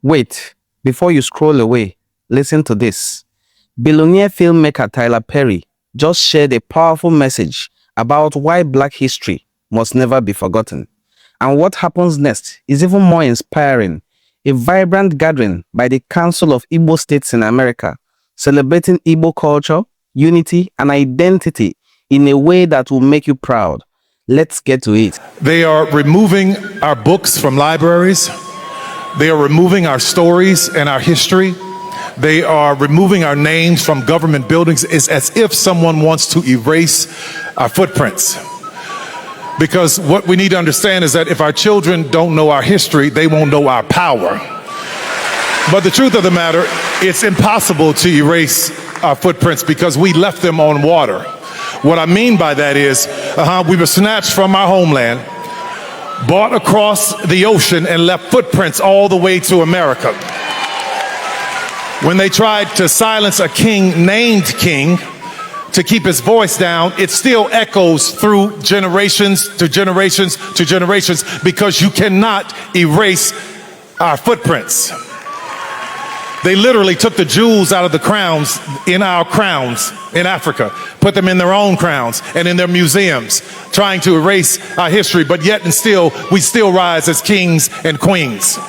Wait, before you scroll away, listen to this. Billionaire filmmaker Tyler Perry just shared a powerful message about why Black history must never be forgotten. And what happens next is even more inspiring. A vibrant gathering by the Council of Igbo States in America, celebrating Igbo culture, unity, and identity in a way that will make you proud. Let's get to it. They are removing our books from libraries. They are removing our stories and our history. They are removing our names from government buildings. It's as if someone wants to erase our footprints. Because what we need to understand is that if our children don't know our history, they won't know our power. But the truth of the matter, it's impossible to erase our footprints because we left them on water. What I mean by that is, we were snatched from our homeland, brought across the ocean, and left footprints all the way to America. When they tried to silence a king named King, to keep his voice down, it still echoes through generations to generations to generations, because you cannot erase our footprints. They literally took the jewels out of the crowns in our crowns in Africa, put them in their own crowns and in their museums, trying to erase our history, but yet and still, we still rise as kings and queens.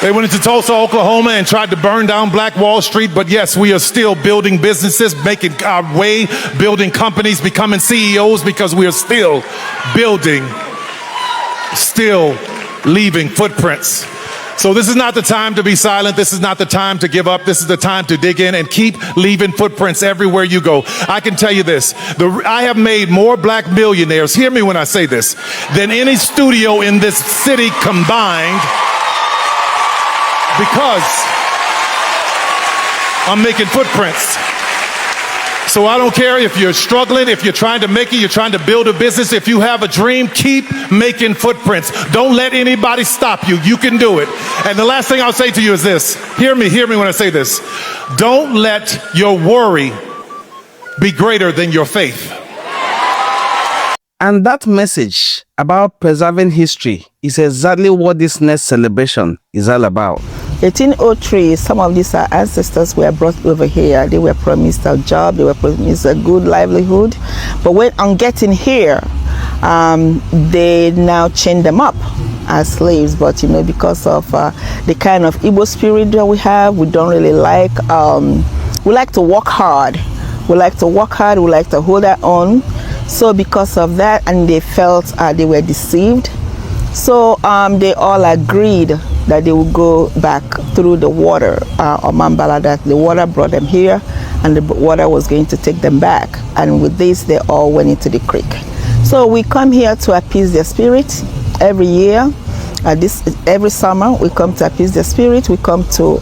They went into Tulsa, Oklahoma, and tried to burn down Black Wall Street, but yes, we are still building businesses, making our way, building companies, becoming CEOs, because we are still building, still leaving footprints. So this is not the time to be silent. This is not the time to give up. This is the time to dig in and keep leaving footprints everywhere you go. I can tell you this, I have made more Black millionaires, hear me when I say this, than any studio in this city combined, because I'm making footprints. So I don't care if you're struggling, if you're trying to make it, you're trying to build a business. If you have a dream, keep making footprints. Don't let anybody stop you. You can do it. And the last thing I'll say to you is this. Hear me when I say this. Don't let your worry be greater than your faith. And that message about preserving history is exactly what this next celebration is all about. 1803, some of these ancestors were brought over here. They were promised a job, they were promised a good livelihood. But when on getting here, they now chain them up as slaves. But because of the kind of Igbo spirit that we have, we don't really like, we like to work hard. We like to work hard, we like to hold our own. So because of that, and they felt they were deceived, so they all agreed that they would go back through the water, Omambala, that the water brought them here and the water was going to take them back. And with this, they all went into the creek. So we come here to appease their spirit every year. Every summer we come to appease their spirit. We come to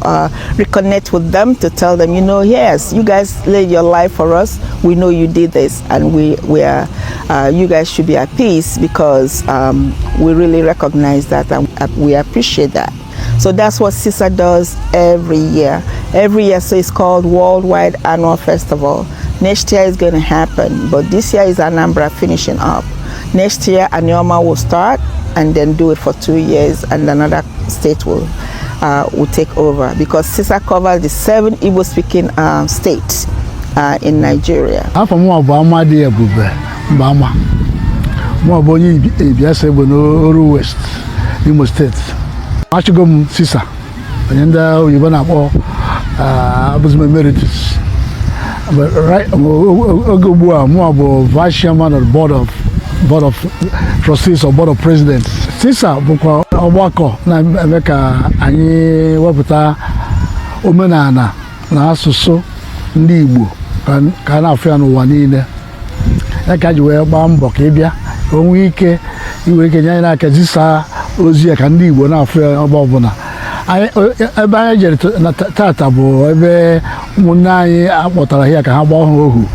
reconnect with them, to tell them, yes, you guys laid your life for us. We know you did this, and you guys should be at peace, because we really recognize that and we appreciate that. So that's what CISA does every year. So it's called Worldwide Annual Festival. Next year is going to happen, but this year is Anambra finishing up. Next year, Anioma will start and then do it for 2 years, and another state will take over, because CISA covers the 7 Igbo-speaking states in Nigeria. I'm from West, Igbo States. I should go to CISA, and you're going to emeritus. But right, I'm vice chairman of the board of trustees or board of presidents. CISA bụkwa ọgbakọ na-eme ka anyị wepụta omenala na asụsụ ndị Igbo ka na-afụ ya n'ụwa niile. Ya ka ji wee gbaa mbọ ka ịbịa ka o nwee ike iwe ike nye anyị n'aka zisa ozi ya ka ndị Igbo na-afụ ya ọba ọbụla. Ebe anyị jere tata bụ ebe ụmụnne anyị akpọtara ya ka ha gbaa ha ohu.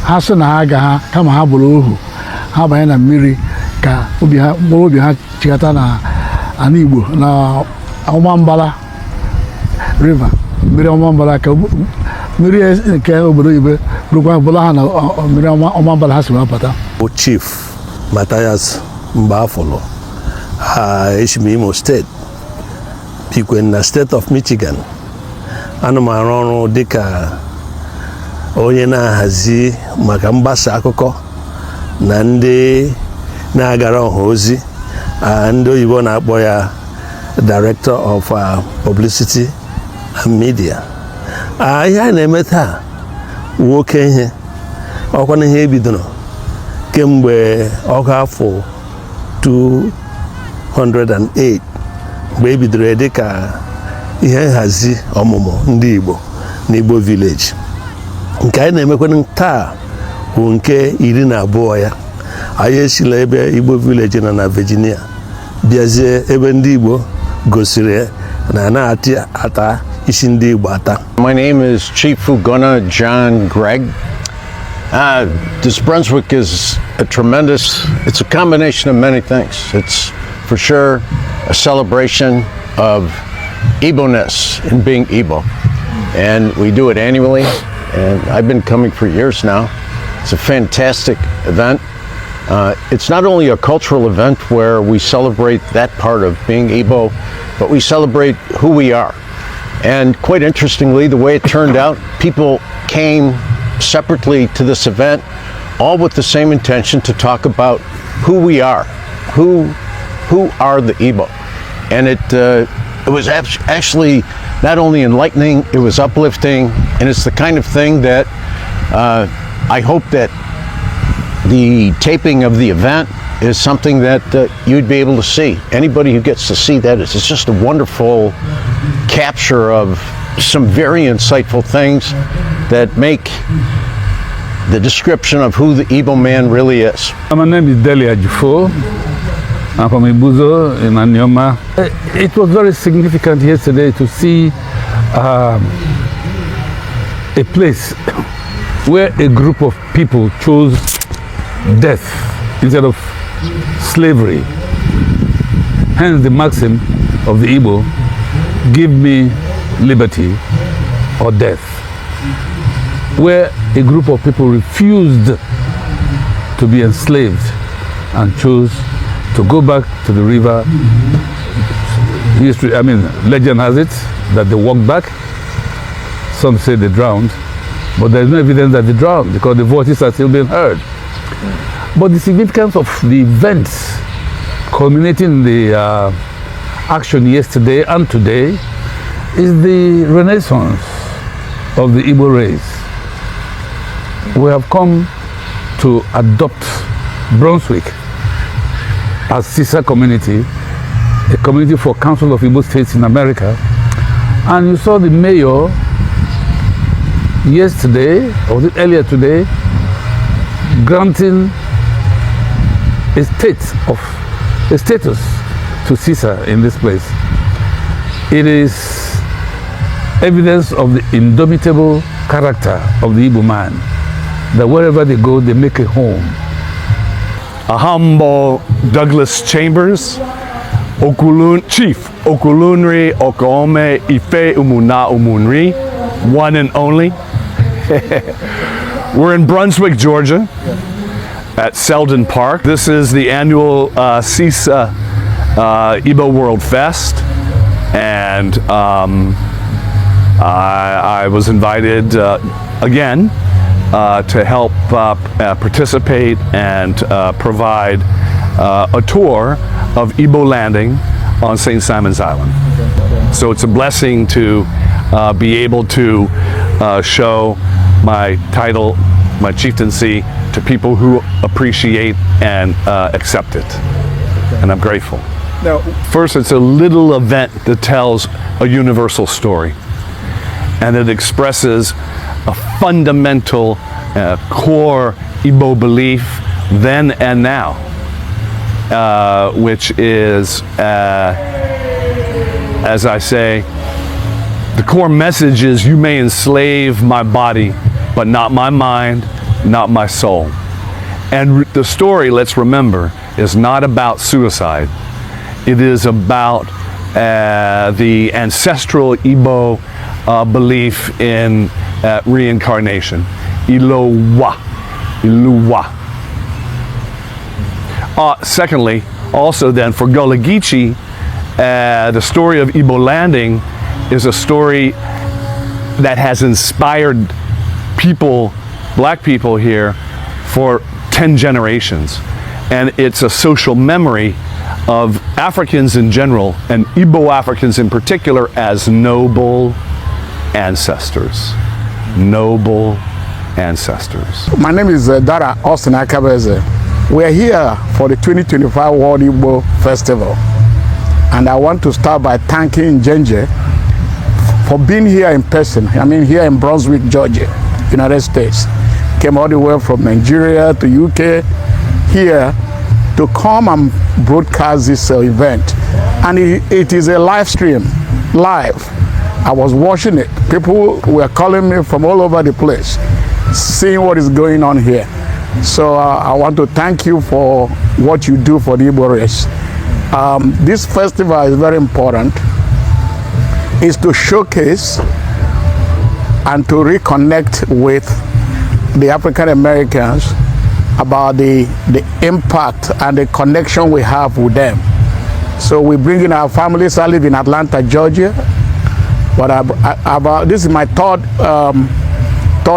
Ha sị na ha agaghị kama ha bụrụ ohu. Ha banye na mmiri ka obi ha chịkọta na ana Igbo na Omambala river, mmiri Omambala ka mmiri nke obodo Igbo bụrụkwa bụla ha na mmiri Omambala ha si wapụta. Chief Matthias Mbafolo, Imo State. bikwe na State of Michigan. Ana m arụ ọrụ dịka onye na-ahazi maka mgbasa akụkọ na ndị na-agara ọha ozi, ndị oyibo na-akpọ ya Director of Publicity and Media. Ihe a na-eme taa nwoke ihe ọkwa na ihe ebidoro kemgbe ọgụ afọ 208 mgbe ebidoro dịka ihe nhazi ọmụmụ ndị Igbo n'Igbo Village. Nke anyị na-emekwana taa bụ nke 12 ya. Anyị esila ebe Igbo Village na Virginia bịazie ebe ndị Igbo gosiri na na-ata isi ndị Igbo ata. My name is Chief Ugonna John Gregg. This Brunswick is it's a combination of many things. It's for sure a celebration of Igbo-ness and being Igbo. And we do it annually, and I've been coming for years now. It's a fantastic event. It's not only a cultural event where we celebrate that part of being Igbo, but we celebrate who we are. And quite interestingly, the way it turned out, people came separately to this event, all with the same intention to talk about who we are, who are the Igbo. And it was actually not only enlightening, it was uplifting, and it's the kind of thing that I hope that the taping of the event is something that you'd be able to see. Anybody who gets to see that, it's just a wonderful capture of some very insightful things that make the description of who the Igbo man really is. My name is Delia Jufo. I'm from Ibuzo in Anioma. It was very significant yesterday to see a place where a group of people chose death instead of slavery. Hence the maxim of the Igbo, give me liberty or death. Where a group of people refused to be enslaved and chose to go back to the river. History, legend has it that they walked back. Some say they drowned, but there's no evidence that they drowned because the voices are still being heard. But the significance of the events culminating in the action yesterday and today is the renaissance of the Igbo race. We have come to adopt Brunswick as CISA community, a community for Council of Igbo States in America. And you saw the mayor yesterday, or was it earlier today, granting a status to CISA in this place. It is evidence of the indomitable character of the Igbo man, that wherever they go, they make a home. A humble Douglas Chambers, Chief Okulunri Okome Ife Umuna Umunri, one and only. We're in Brunswick, Georgia, at Selden Park. This is the annual CISA Igbo World Fest, and I was invited again to help participate and provide a tour of Igbo landing on St. Simon's Island. So it's a blessing to be able to show my title, my chieftaincy, to people who appreciate and accept it. And I'm grateful. Now, first, it's a little event that tells a universal story. And it expresses a fundamental core Igbo belief then and now, which is, as I say, the core message is, you may enslave my body, but not my mind, not my soul. And the story, let's remember, is not about suicide. It is about the ancestral Igbo belief in reincarnation. Ilowa. Iluwa. Secondly, also then for Golagichi, the story of Igbo landing is a story that has inspired people, black people here, for 10 generations. And it's a social memory of Africans in general, and Igbo Africans in particular, as noble ancestors. Noble ancestors. My name is Dara Austin Akabeze. We're here for the 2025 World Igbo Festival. And I want to start by thanking Njenje for being here in person. I mean, here in Brunswick, Georgia, United States. Came all the way from Nigeria to UK here to come and broadcast this event. And it is a live stream, live. I was watching it. People were calling me from all over the place, seeing what is going on here. So I want to thank you for what you do for the Igbo race. This festival is very important. It's to showcase and to reconnect with the African Americans about the impact and the connection we have with them. So we bring in our families. I live in Atlanta, Georgia. But this is my third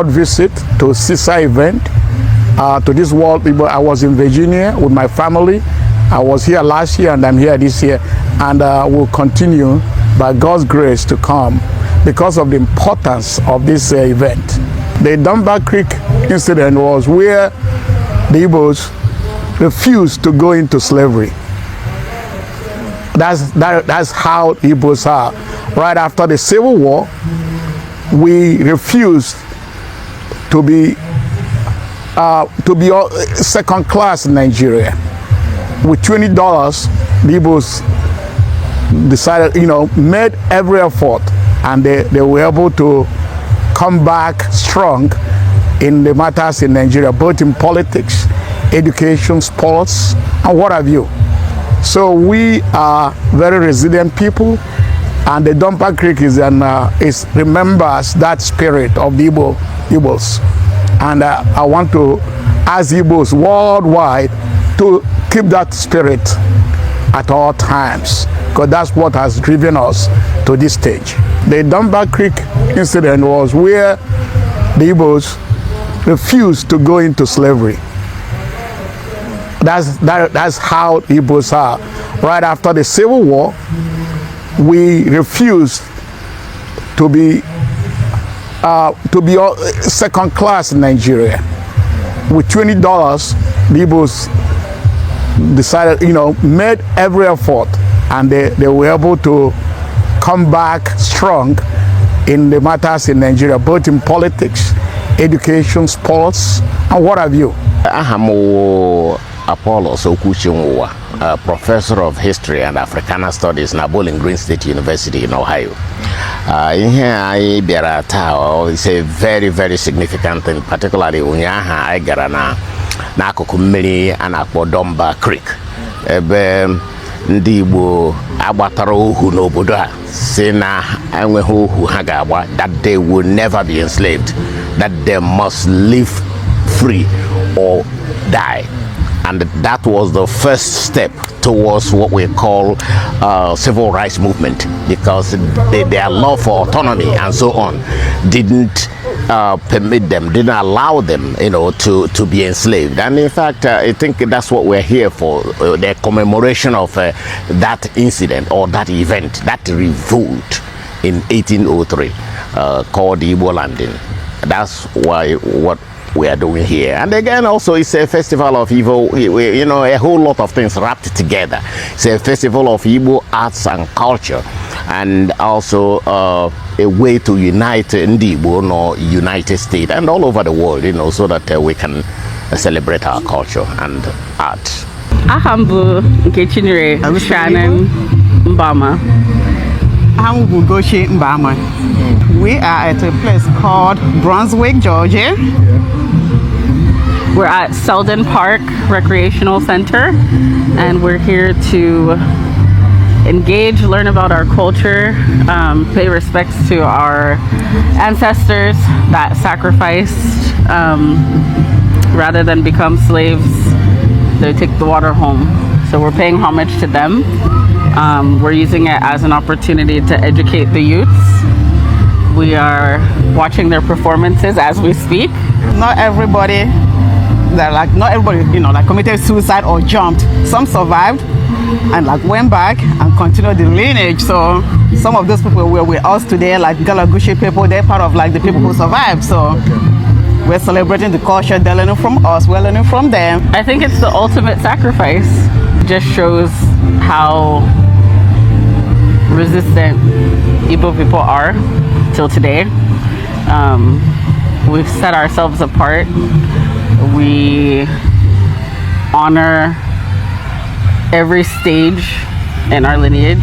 visit to CISA event, to this World Igbo. I was in Virginia with my family. I was here last year and I'm here this year. And we'll continue by God's grace to come because of the importance of this event. The Dunbar Creek incident was where the Igbos refused to go into slavery. That's how the Igbos are. Right after the Civil War, we refused to be second class in Nigeria. With $20, the Igbos decided, made every effort, and they were able to come back strong in the matters in Nigeria, both in politics, education, sports, and what have you. So we are very resilient people, and the Dunbar Creek remembers that spirit of the Igbos. And I want to ask Igbos worldwide to keep that spirit at all times, because that's what has driven us to this stage. The Dunbar Creek incident was where the Igbos refused to go into slavery. That's how the Igbos are. Right after the Civil War, we refused to be second class in Nigeria. With $20, the Igbos decided, made every effort, and they were able to come back strong in the matters in Nigeria, both in politics, education, sports, and what have you. Apollos Okuchinwa, a professor of history and Africana studies in Bowling Green State University in Ohio. In here, I bear a tower. It's a very, very significant thing, particularly Unyaha, I get na Kukumiri and Akwodomba Creek. Ndị Igbo agbatara ohu n'obodo a si na enweghị ohu ha ga-agba, that they will never be enslaved, that they must live free or die. And that was the first step towards what we call civil rights movement, because their love for autonomy and so on didn't permit them, didn't allow them, to be enslaved. And in fact, I think that's what we're here for, the commemoration of that incident or that event, that revolt in 1803 called the Igbo landing. That's what we are doing here. And again, also it's a festival of Igbo, a whole lot of things wrapped together. It's a festival of Igbo arts and culture, and also a way to unite Igbo or United States and all over the world, so that we can celebrate our culture and art. Ahambu Nkechinere Shannon Mbama. Ahambu Goshi Mbama. We are at a place called Brunswick, Georgia. We're at Selden Park Recreational Center, and we're here to engage, learn about our culture, pay respects to our ancestors that sacrificed rather than become slaves. They take the water home. So we're paying homage to them. We're using it as an opportunity to educate the youths. We are watching their performances as we speak. Not everybody, committed suicide or jumped. Some survived and went back and continued the lineage. So some of those people were with us today, like Galagushi people. They're part of the people who survived. So we're celebrating the culture. They're learning from us. We're learning from them. I think it's the ultimate sacrifice. It just shows how resistant Igbo people are till today. We've set ourselves apart. We honor every stage in our lineage.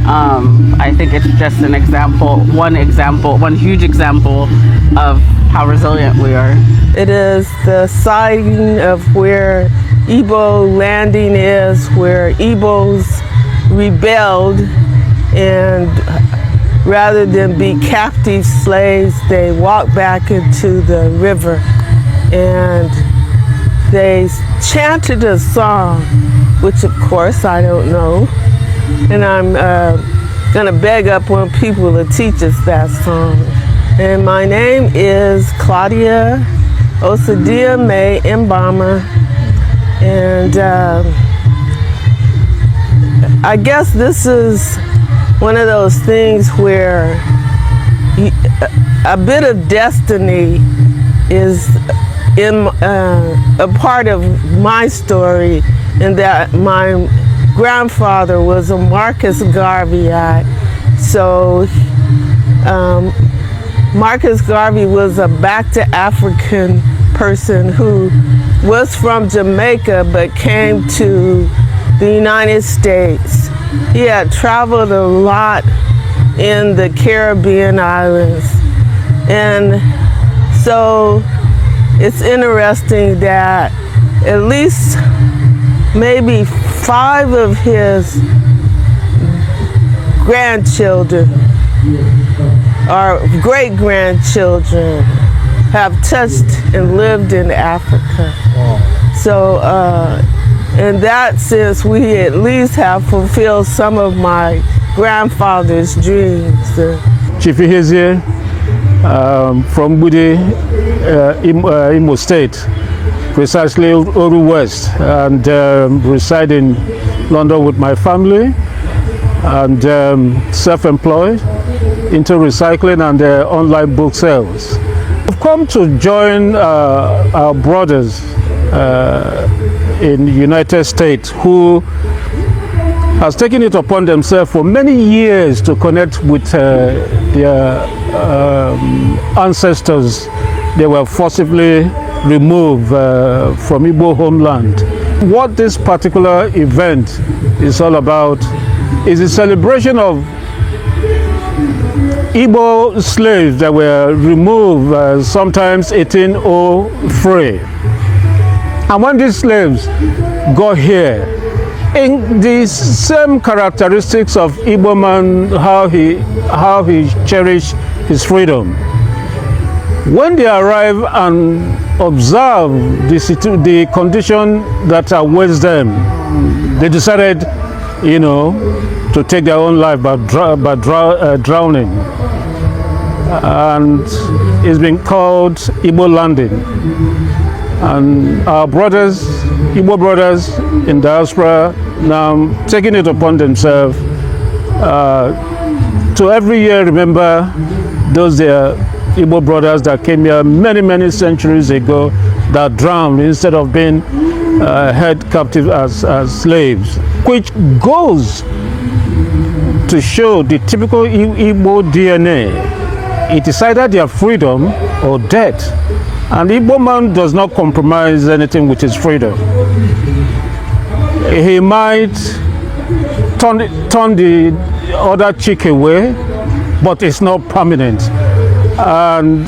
I think it's just one huge example of how resilient we are. It is the sign of where Igbo landing is, where Igbos rebelled, and rather than be captive slaves, they walked back into the river and they chanted a song, which of course I don't know. And I'm gonna beg up on people to teach us that song. And my name is Claudia Osadia May Mbama. And I guess this is one of those things where a bit of destiny is in a part of my story, in that my grandfather was a Marcus Garveyite. So Marcus Garvey was a back to African person who was from Jamaica but came to the United States. He had traveled a lot in the Caribbean islands. And so it's interesting that at least maybe 5 of his grandchildren or great-grandchildren have touched and lived in Africa. So in that sense, we at least have fulfilled some of my grandfather's dreams. Chief Ihezie from Bude, Imo State, precisely Oru West, and reside in London with my family, and self-employed into recycling and online book sales. I've come to join our brothers in the United States who has taken it upon themselves for many years to connect with their ancestors. They were forcibly removed from Igbo homeland. What this particular event is all about is a celebration of Igbo slaves that were removed sometimes 1803. And when these slaves got here, in the same characteristics of Igbo man, how he cherished his freedom. When they arrive and observe the condition that awaits them, they decided, to take their own life by drowning. And it's been called Igbo landing. And our brothers, Igbo brothers in diaspora, now taking it upon themselves to every year remember those Igbo brothers that came here many, many centuries ago that drowned instead of being held captive as slaves, which goes to show the typical Igbo DNA. It is either their freedom or death. And the Igbo man does not compromise anything with his freedom. He might turn the other cheek away, but it's not permanent. And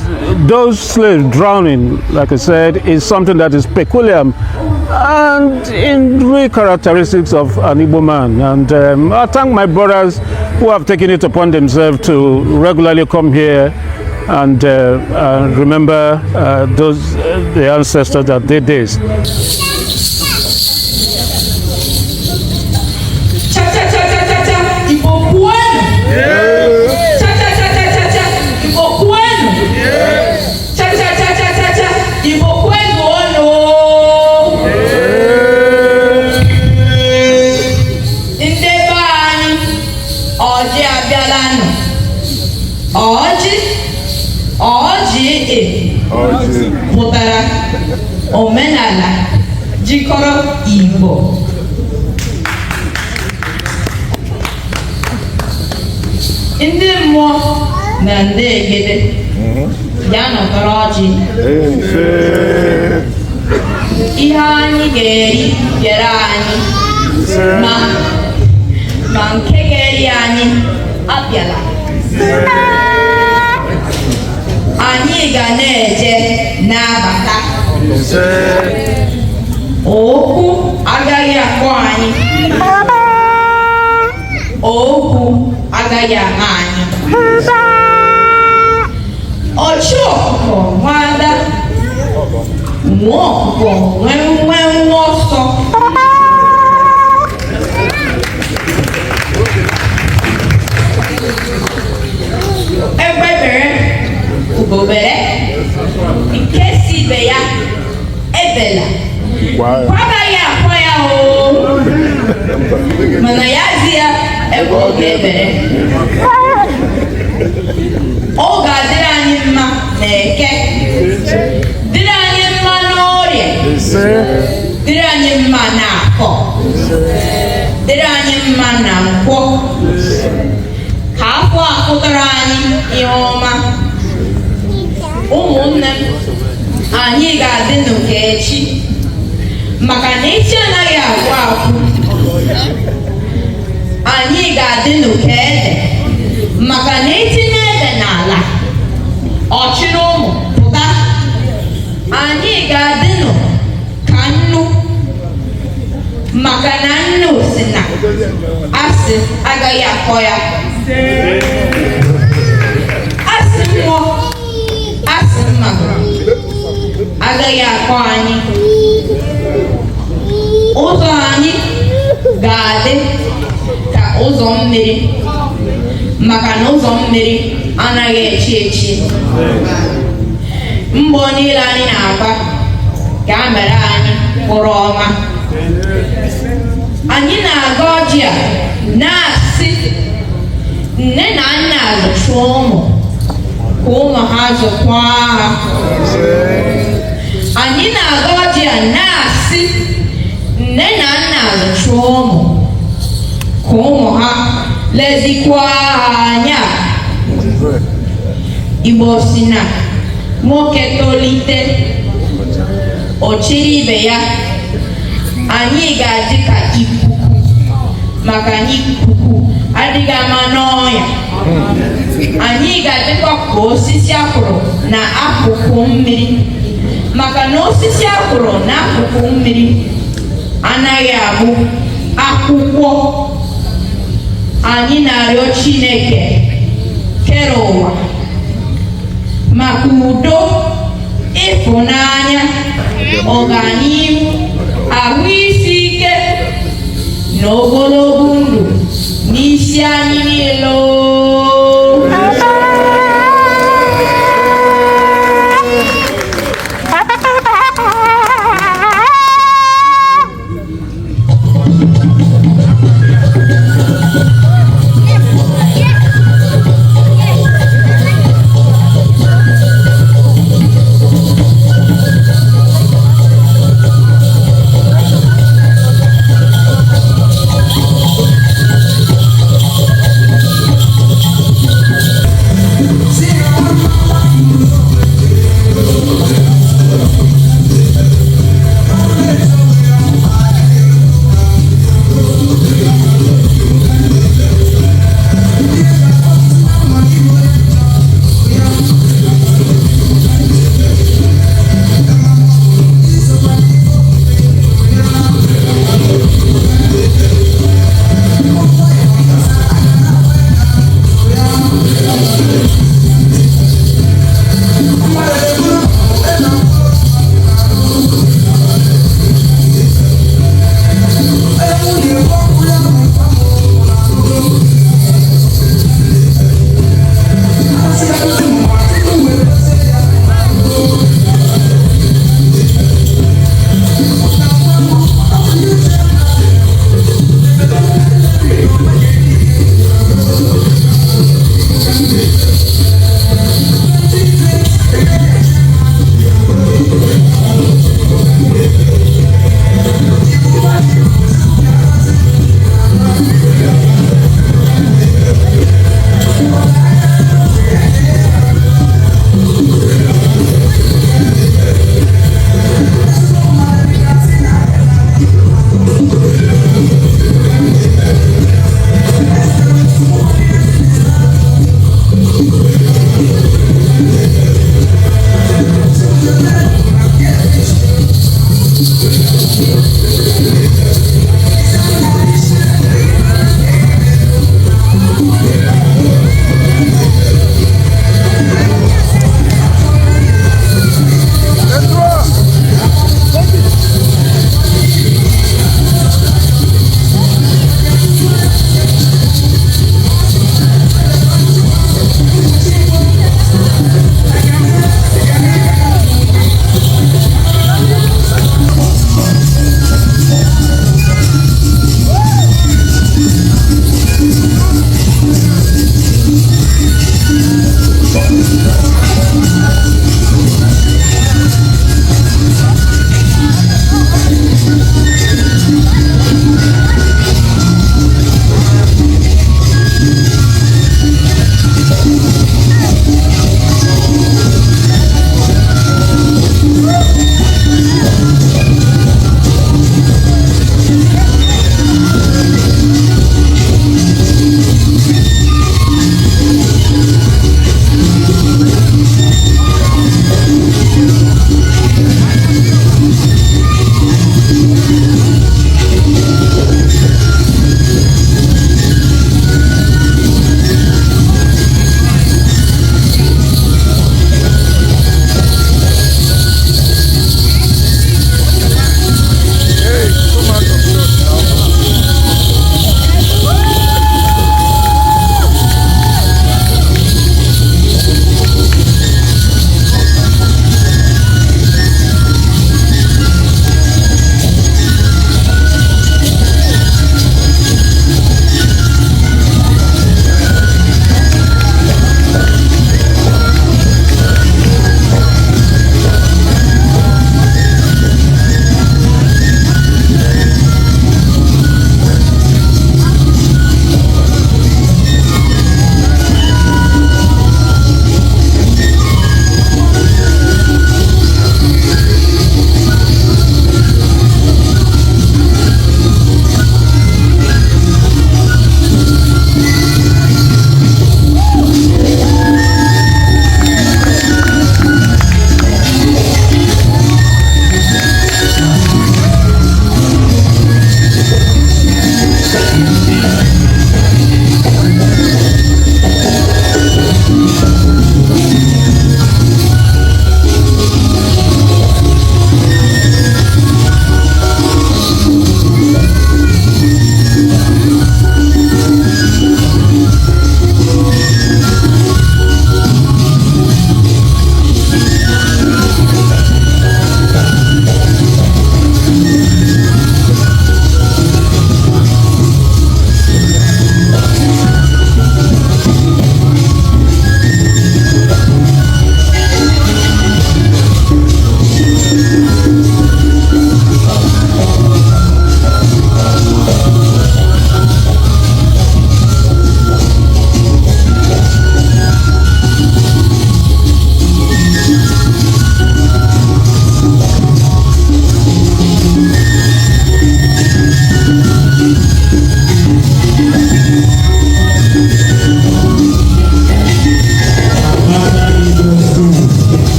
those slaves drowning, like I said, is something that is peculiar and in real characteristics of an Igbo man. And I thank my brothers who have taken it upon themselves to regularly come here and remember the ancestors that did this. Cha cha cha cha cha ọjị abịalanụ. Ọjị pụtara omenala jikọrọ Igbo. Ndị mmụọ na ndị egede ya nọtara ọjị. Ihe anyị ga-eri bịara anyị, ma nke ga-eri anyị abịala. Anyị ga na-eje na-abata. Okwu agaghị akpọ anyị. Okwu agaghị ama anyị. Ọchụ ọkụkọ nwada, nwa ọkụkọ nwee nwa ọsọ. Egbebere ugobere, nke si ibe ya ebela. Agaghị akpọ ya o, mana ya zi ya ebe ọ ga-ebere. Ọ ga-adịrị anyị mma n'Eke, dịrị anyị mma n'Orie, dịrị anyị mma n'Afọ, dịrị anyị mma na Nkwọ. Ka afọ a pụtara anyị ihe ọma. Ụmụnne m, anyị ga-adị n'ụka echi, maka na echi anaghị agwụ agwụ. Anyị ga-adị n'ụka ede, maka na etinye ede n'ala, ọchịrị ụmụ pụta. Anyị ga-adị n'ụka nnu, maka na nnu si na asị agaghị akọ ya. Asị mmụọ, asị mmadụ agaghị akọ anyị. Ụzọ anyị ga-adị ka ụzọ mmiri, maka na ụzọ mmiri anaghị echi echi. Mbọ niile anyị na-agba ka a mere anyị mkpụrụ ọma. Anyị na-aga ọjị a na-asị nne na nna zụchụọ ụmụ, ka ụmụ ha zụkwa ha. Anyị na-aga ọjị a na-asị nne na nna zụchụọ ụmụ, ka ụmụ ha lezikwa ha anya. Igbo si na nwoke tolite, o chiri ibe ya. Anyị ga-adị ka ikuku, maka na ikuku adịghị ama n'ọnya. Anyị ga-adịkwa ka osisi akụrụ na akụkụ mmiri, maka na osisi akụrụ na akụkụ mmiri anaghị abụ akwụkwọ. Anyị na-arịọ Chineke kere ụwa maka udo, ịfụnanya, ọganihu, ahụ isi ike na ogologo ndụ n'isi anyị niile.